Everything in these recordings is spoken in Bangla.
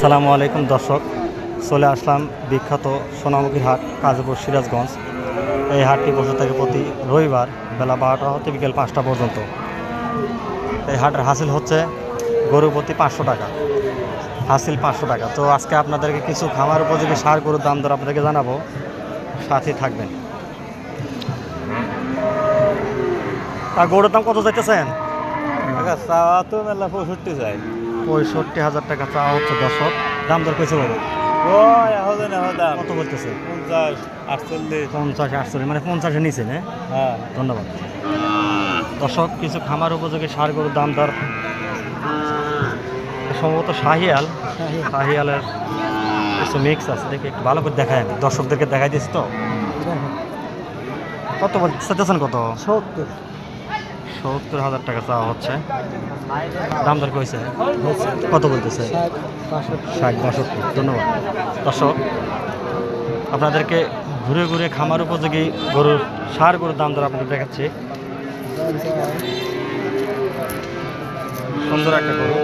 আসসালামু আলাইকুম দর্শক, চলে আসলাম বিখ্যাত সোনামুখীর হাট কাজীপুর সিরাজগঞ্জ। এই হাটটি বসে থাকে প্রতি রবিবার বেলা 12টা হতে বিকেল 5টা পর্যন্ত। এই হাটের হাসিল হচ্ছে গরু প্রতি 500 টাকা, হাসিল 500 টাকা। তো আজকে আপনাদেরকে কিছু খামার উপযোগী সার গরুর দাম দর আপনাদেরকে জানাবো, সাথে থাকবেন। আর গরুর দাম কত চাইতেছেন? চাওয়া তো মেলা 65 যায়। 65,000 টাকা চাওয়া হচ্ছে দর্শক। দাম দর কইছে বলো কত বলতেছে? 50, 48। 50, 48 মানে 50-এর নিচে না? হ্যাঁ, ধন্যবাদ দর্শক। কিছু খামার উপযোগী সার গরুর দাম দর সম্ভবত শাহিয়ালের কিছু মিক্স আছে, দেখি একটু ভালো করে দেখায়, আমি দর্শকদেরকে দেখাই দিচ্ছি। তো কত বলতেছেন? কত? 70,000 টাকা চাওয়া হচ্ছে। দাম দর কইছে কত বলতেছে? 60-62। ধন্যবাদ দর্শক। আপনাদেরকে ঘুরে ঘুরে খামার উপযোগী গরুর সার গরুর দাম দর আপনাদের দেখাচ্ছি। সুন্দর একটা গরু,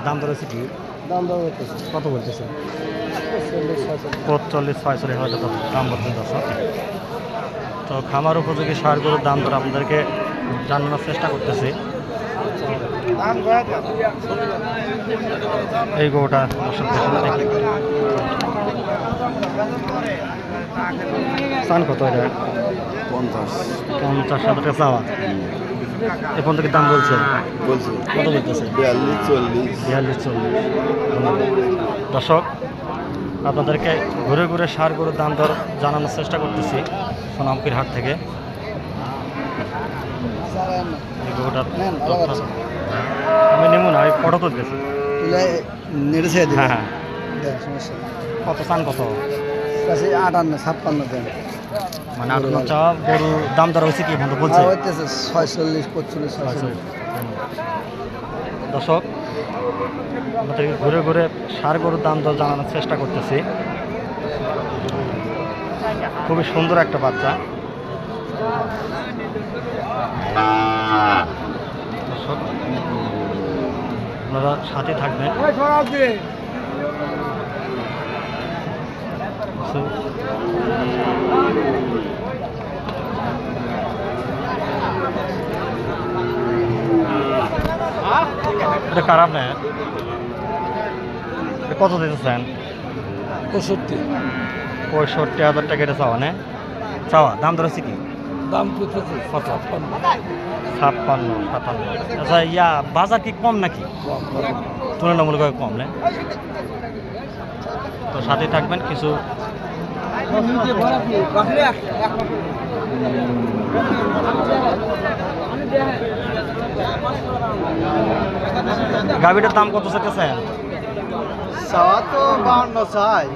দাম দর হচ্ছে কি? কত বলতেছে? 45-46 দাম বলছেন দর্শক। তো খামার উপযোগী সার গরুর দাম দর আপনাদেরকে জানানোর চেষ্টা করতেছি। এই গরুটা দর্শক দেখি চান কত? এটা 50,000 টাকা চাওয়া। এখন থেকে দাম বলছে কত বলতেছে? 42-44। দর্শক, আপনাদেরকে ঘুরে ঘুরে সার গরুর দাম দর জানানোর চেষ্টা করতেছি সোনামুখীর হাট থেকে। আমি নেব না, আমি ফটো তুলতেছি। হ্যাঁ হ্যাঁ, কত চান? কত? 58-56 দেন। মানে 58 চাওয়া। গরু দাম দর হয়েছে কি বন্ধু বলছে? 46-45। দর্শক, আমাদেরকে ঘুরে ঘুরে সার গরুর দাম দর জানানোর চেষ্টা করতেছি। খুবই সুন্দর একটা বাচ্চা। দর্শক, আপনারা সাথে থাকবেন। এটা খারাপ না, কত দিতেছেন? 65,000 টাকা এটা চাওয়া না? চাওয়া দাম দর হচ্ছে কি? দাম 56-57। আচ্ছা, বাজার কি কম নাকি তুলনামূলকভাবে কম না? তো সাথে থাকবেন। কিছু গাভীটার দাম কত চাইতেছেন? চাওয়া তো 52 চাই।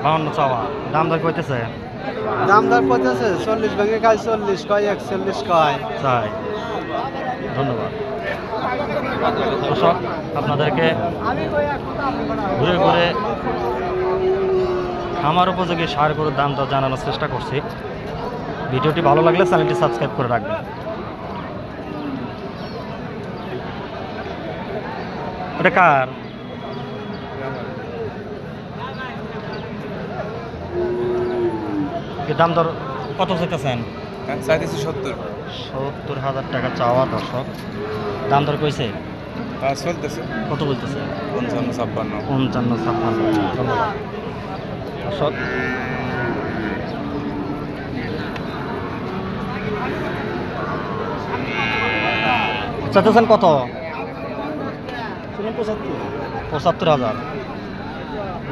52 চাওয়া। দাম দর কইতেছে? দাম দর কইতেছে 40 ভাঙে কয় 40 কয় 41 কয়। চাই। ধন্যবাদ দর্শক, আপনাদেরকে ঘুরে ঘুরে খামার উপযোগী সার গরুর দাম দর জানানোর চেষ্টা করছি। ভিডিওটি ভালো লাগলে চ্যানেলটি সাবস্ক্রাইব করে রাখবেন। এটা কার? দাম দর কত চাইতেছেন? 70,000 টাকা চাওয়া দর্শক। দাম দর কইছে? চলতেছে কত বলতেছে? 55-56। ধন্যবাদ দর্শক। চাইতেছেন কত? 75,000।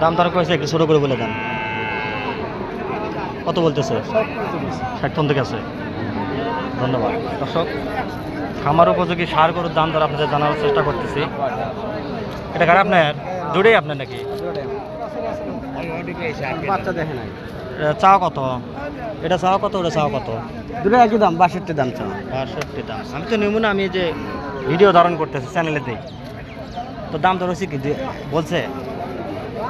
দাম দর কইছে? একটু ছোটো করে বলে দেন। কত বলতেছে? 60 থেকে আছে। ধন্যবাদ দর্শক। খামার উপযোগী সার গরুর দাম দর আপনাদের জানানোর চেষ্টা করতেছি। এটা কার আপনার? জুড়েই আপনার নাকি? বাচ্চা দেখে নাই। চাওয়া কত? এটা চাওয়া কত? ওটা চাওয়া কত? দুটো একই দাম, 62 দাম চাওয়া। 62 দাম। আমি তো নেব না, আমি যে ভিডিও ধারণ করতেছি চ্যানেলে দিই। তো দাম দর হচ্ছে কি বলছে?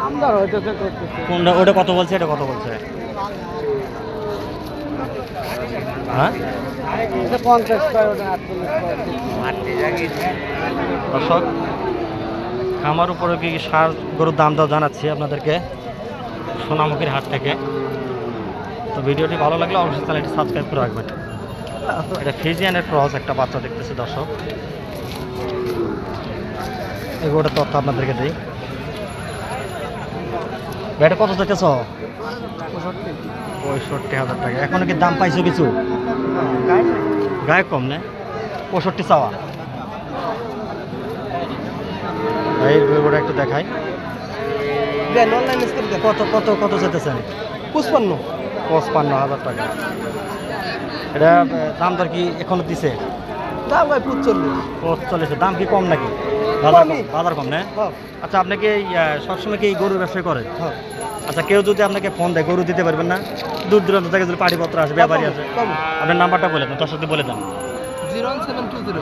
আমরা হইতেছে করতেছে। কোনটা? ওটা কত বলছে? এটা কত বলছে? হ্যাঁ, 50 কয়, ওটা 48 কয়। দর্শক, খামার উপরে কি সার গরুর দাম দাও জানাচ্ছি আপনাদেরকে সোনামুখীর হাট থেকে। তো ভিডিওটি ভালো লাগলে অবশ্যই চ্যানেলটি সাবস্ক্রাইব করে রাখবেন। এটা ফিজিয়ানের ক্রস একটা বাচ্চা দেখতেছি দর্শক। এই গরুটার তথ্য আপনাদেরকে দিই। এটা কত চাইতেছ? 65,000 টাকা। এখনো কি দাম পাইছো কিছু? গায়ে কম না, 65 চাওয়া। এই গরুটা একটু দেখাই। কত কত কত চাইতেছেন? 55,000 টাকা। এটা দাম দর কি এখনো দিছে? দাম ভাই 45। 45। দাম কি কম নাকি? বাজার কম না? আচ্ছা, আপনি কি সবসময় কি এই গরুর ব্যবসা করেন? আচ্ছা, কেউ যদি আপনাকে ফোন দেয় গরু দিতে পারবেন না? দূর দূরান্ত থেকে যদি পাটিপত্র আসে, ব্যাপারী আছে, আপনার নাম্বারটা বলে দেন, দর্শককে বলে দেন। 01720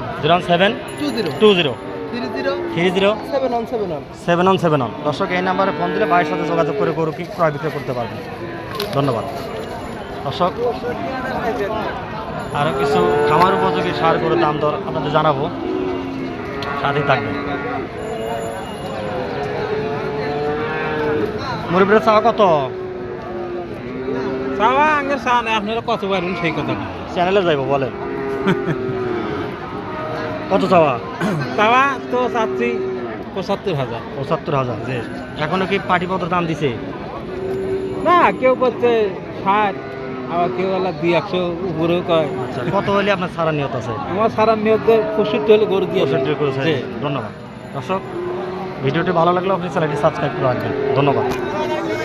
0720 30 7171। দর্শক, এই নাম্বারে ফোন দিলে ভাইয়ের সাথে যোগাযোগ করে গরু কি ক্রয় বিক্রয় করতে পারবেন। ধন্যবাদ। দর্শক, আরও কিছু খামার উপযোগী সার গরুর দাম দর আপনাদের জানাবো, সাথেই থাকবেন। মুরব্বীর চাওয়া কত? চাওয়া আগে চাওয়া নেই, আপনারা কত পারবেন সেই কথা না। চ্যানেলে যাইব বলেন। কত চাওয়া? চাওয়া তো চাচ্ছি 75,000। 75,000। জি। এখনো কি পাটিপত্র দাম দিছে? না, কেউ করছে 60, আবার কেউ হলো 200 উপরেও কয়। আচ্ছা, কত হলে আপনার সারা নিয়ত আছে? আমার সারা নিয়ত 65 হলে গরু দিয়ে 65 করেছে। ধন্যবাদ। দর্শক, ভিডিওটি ভালো লাগলে আপনি চ্যানেলটি সাবস্ক্রাইব করে রাখবেন। ধন্যবাদ।